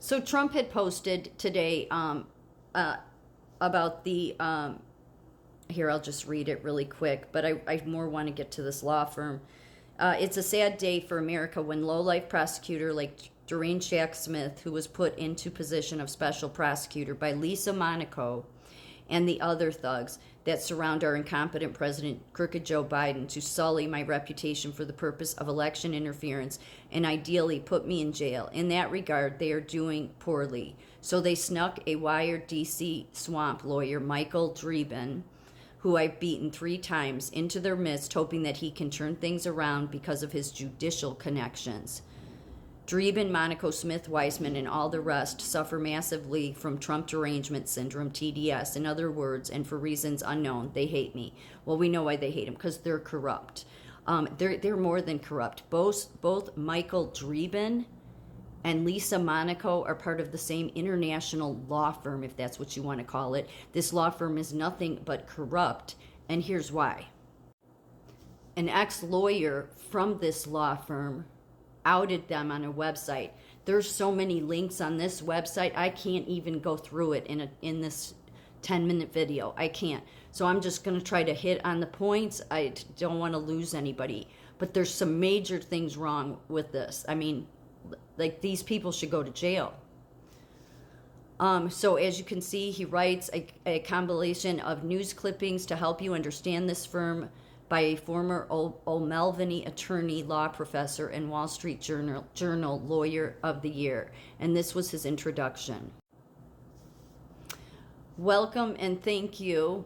So Trump had posted today about the here, I'll just read it really quick, but I more want to get to this law firm. It's a sad day for America when low-life prosecutor like Doreen Shack Smith, who was put into position of special prosecutor by Lisa Monaco and the other thugs that surround our incompetent president, crooked Joe Biden, to sully my reputation for the purpose of election interference and ideally put me in jail. In that regard, they are doing poorly. So they snuck a wired DC swamp lawyer, Michael Dreeben, who I've beaten 3 times, into their midst, hoping that he can turn things around because of his judicial connections. Dreeben, Monaco, Smith, Weissman, and all the rest suffer massively from Trump derangement syndrome, TDS. In other words, and for reasons unknown, they hate me. Well, we know why they hate him, because they're corrupt. They're more than corrupt. Both Michael Dreeben and Lisa Monaco are part of the same international law firm, if that's what you want to call it. This law firm is nothing but corrupt, and here's why. An ex-lawyer from this law firm outed them on a website. There's so many links on this website, I can't even go through it in this 10-minute video. I can't. So I'm just going to try to hit on the points. I don't want to lose anybody. But there's some major things wrong with this. I mean, like, these people should go to jail. So as you can see, he writes a compilation of news clippings to help you understand this firm by a former O'Melveny attorney, law professor, and Wall Street Journal Lawyer of the Year. And this was his introduction. Welcome and thank you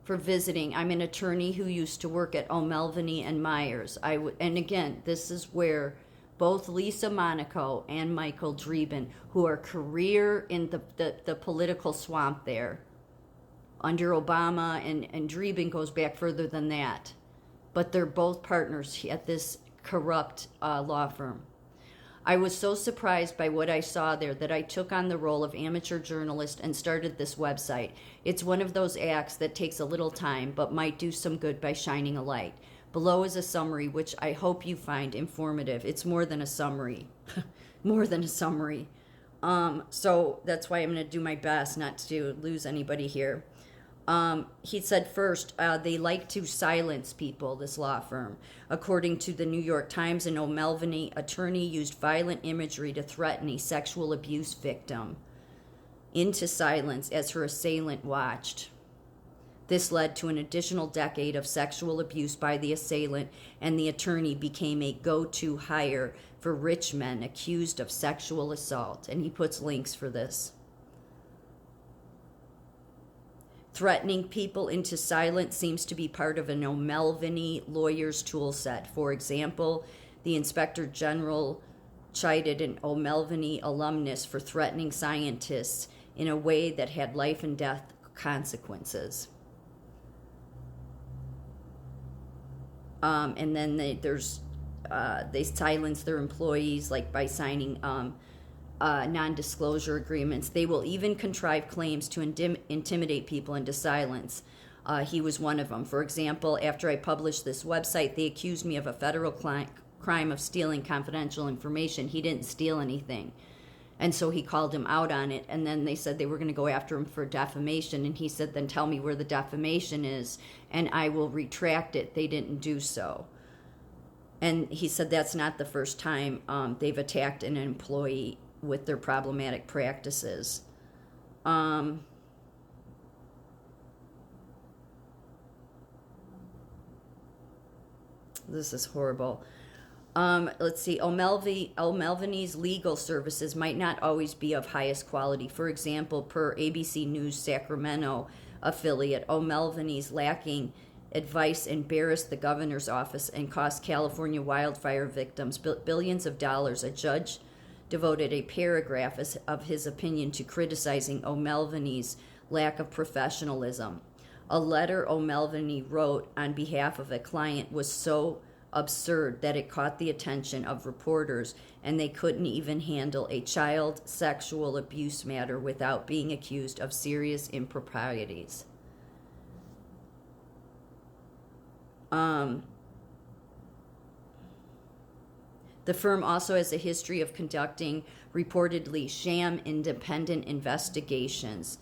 for visiting. I'm an attorney who used to work at O'Melveny and Myers. And again, this is where both Lisa Monaco and Michael Dreeben, who are career in the political swamp there, under Obama, and Dreeben goes back further than that. But they're both partners at this corrupt law firm. I was so surprised by what I saw there that I took on the role of amateur journalist and started this website. It's one of those acts that takes a little time but might do some good by shining a light. Below is a summary which I hope you find informative. It's more than a summary. More than a summary. So that's why I'm going to do my best not to lose anybody here. He said first, they like to silence people, this law firm. According to the New York Times, an O'Melveny attorney used violent imagery to threaten a sexual abuse victim into silence as her assailant watched. This led to an additional decade of sexual abuse by the assailant, and the attorney became a go-to hire for rich men accused of sexual assault. And he puts links for this. Threatening people into silence seems to be part of an O'Melveny lawyer's tool set. For example, the Inspector General chided an O'Melveny alumnus for threatening scientists in a way that had life and death consequences. And then they silence their employees, like by signing non-disclosure agreements. They will even contrive claims to intimidate people into silence. He was one of them. For example, after I published this website, they accused me of a federal crime of stealing confidential information. He didn't steal anything. And so he called him out on it. And then they said they were going to go after him for defamation. And he said, then tell me where the defamation is, and I will retract it. They didn't do so. And he said that's not the first time they've attacked an employee with their problematic practices. This is horrible. Let's see. O'Melveny's legal services might not always be of highest quality. For example, per ABC News Sacramento affiliate, O'Melveny's lacking advice embarrassed the governor's office and cost California wildfire victims billions of dollars. A judge devoted a paragraph of his opinion to criticizing O'Melveny's lack of professionalism. A letter O'Melveny wrote on behalf of a client was so absurd that it caught the attention of reporters, and they couldn't even handle a child sexual abuse matter without being accused of serious improprieties. The firm also has a history of conducting reportedly sham independent investigations.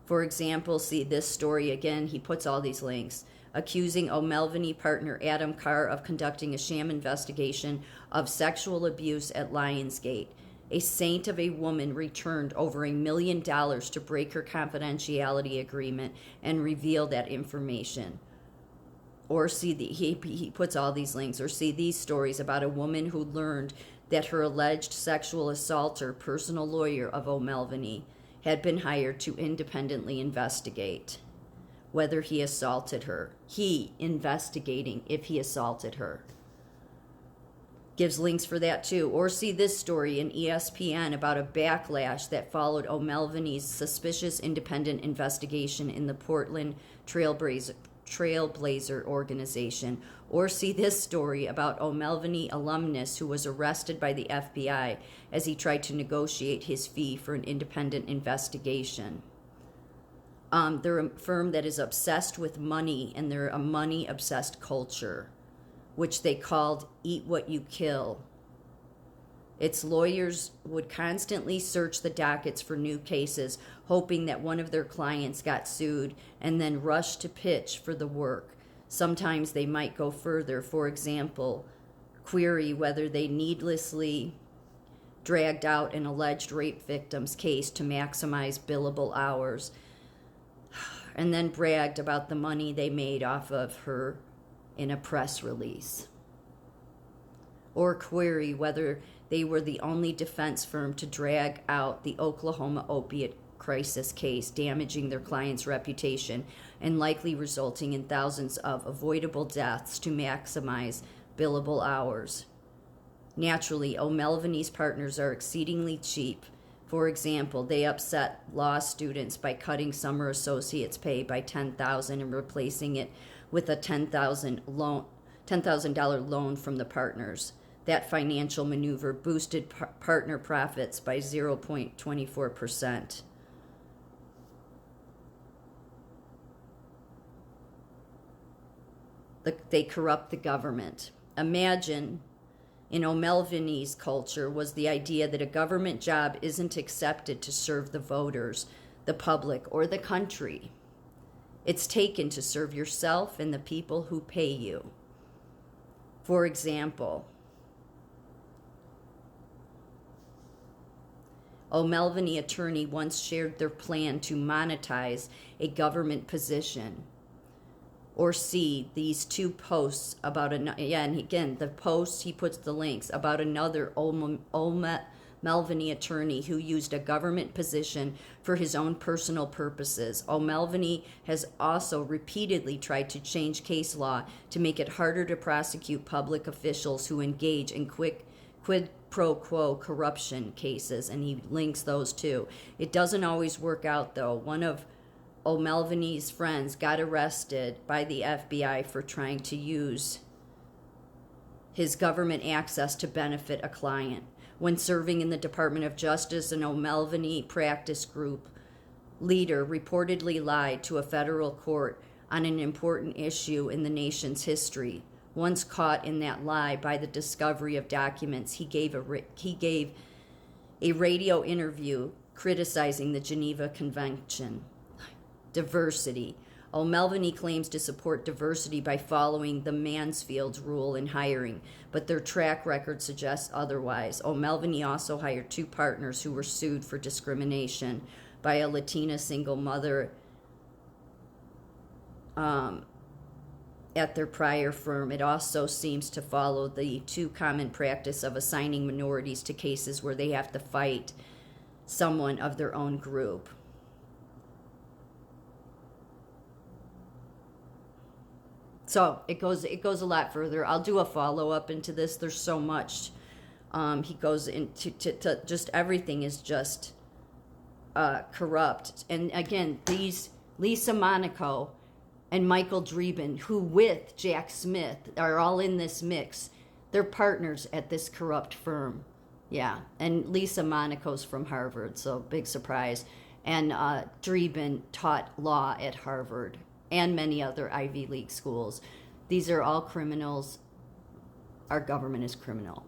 For example, see this story again, he puts all these links, accusing O'Melveny partner Adam Carr of conducting a sham investigation of sexual abuse at Lionsgate. A saint of a woman returned over $1 million to break her confidentiality agreement and reveal that information. Or see, he puts all these links, or see these stories about a woman who learned that her alleged sexual assaulter, personal lawyer of O'Melveny, had been hired to independently investigate whether he assaulted her. He investigating if he assaulted her. Gives links for that too. Or see this story in ESPN about a backlash that followed O'Melveny's suspicious independent investigation in the Portland Trailblazer organization. Or see this story about O'Melveny alumnus who was arrested by the FBI as he tried to negotiate his fee for an independent investigation. They're a firm that is obsessed with money, and they're a money-obsessed culture, which they called Eat What You Kill. Its lawyers would constantly search the dockets for new cases, hoping that one of their clients got sued, and then rush to pitch for the work. Sometimes they might go further. For example, query whether they needlessly dragged out an alleged rape victim's case to maximize billable hours, and then bragged about the money they made off of her in a press release. Or query whether they were the only defense firm to drag out the Oklahoma opiate crisis case, damaging their client's reputation and likely resulting in thousands of avoidable deaths to maximize billable hours. Naturally, O'Melveny's partners are exceedingly cheap. For example, they upset law students by cutting summer associates' pay by $10,000 and replacing it with a $10,000 loan from the partners. That financial maneuver boosted partner profits by 0.24%. They corrupt the government. Imagine, in O'Melveny's culture, was the idea that a government job isn't accepted to serve the voters, the public, or the country. It's taken to serve yourself and the people who pay you. For example, O'Melveny attorney once shared their plan to monetize a government position. Or see these two posts about and again, the posts, he puts the links about another O'Melveny attorney who used a government position for his own personal purposes. O'Melveny has also repeatedly tried to change case law to make it harder to prosecute public officials who engage in quid pro quo corruption cases, and he links those too. It doesn't always work out, though. One of O'Melveny's friends got arrested by the FBI for trying to use his government access to benefit a client. When serving in the Department of Justice, an O'Melveny practice group leader reportedly lied to a federal court on an important issue in the nation's history. Once caught in that lie by the discovery of documents, he gave a radio interview criticizing the Geneva Convention. Diversity. O'Melveny claims to support diversity by following the Mansfield rule in hiring, but their track record suggests otherwise. O'Melveny also hired two partners who were sued for discrimination by a Latina single mother at their prior firm. It also seems to follow the too common practice of assigning minorities to cases where they have to fight someone of their own group. So it goes a lot further. I'll do a follow-up into this. There's so much. He goes into to just everything is just corrupt. And again, these Lisa Monaco and Michael Dreeben, who with Jack Smith are all in this mix, they're partners at this corrupt firm. Yeah, and Lisa Monaco's from Harvard, so big surprise. And Dreeben taught law at Harvard and many other Ivy League schools. These are all criminals. Our government is criminal.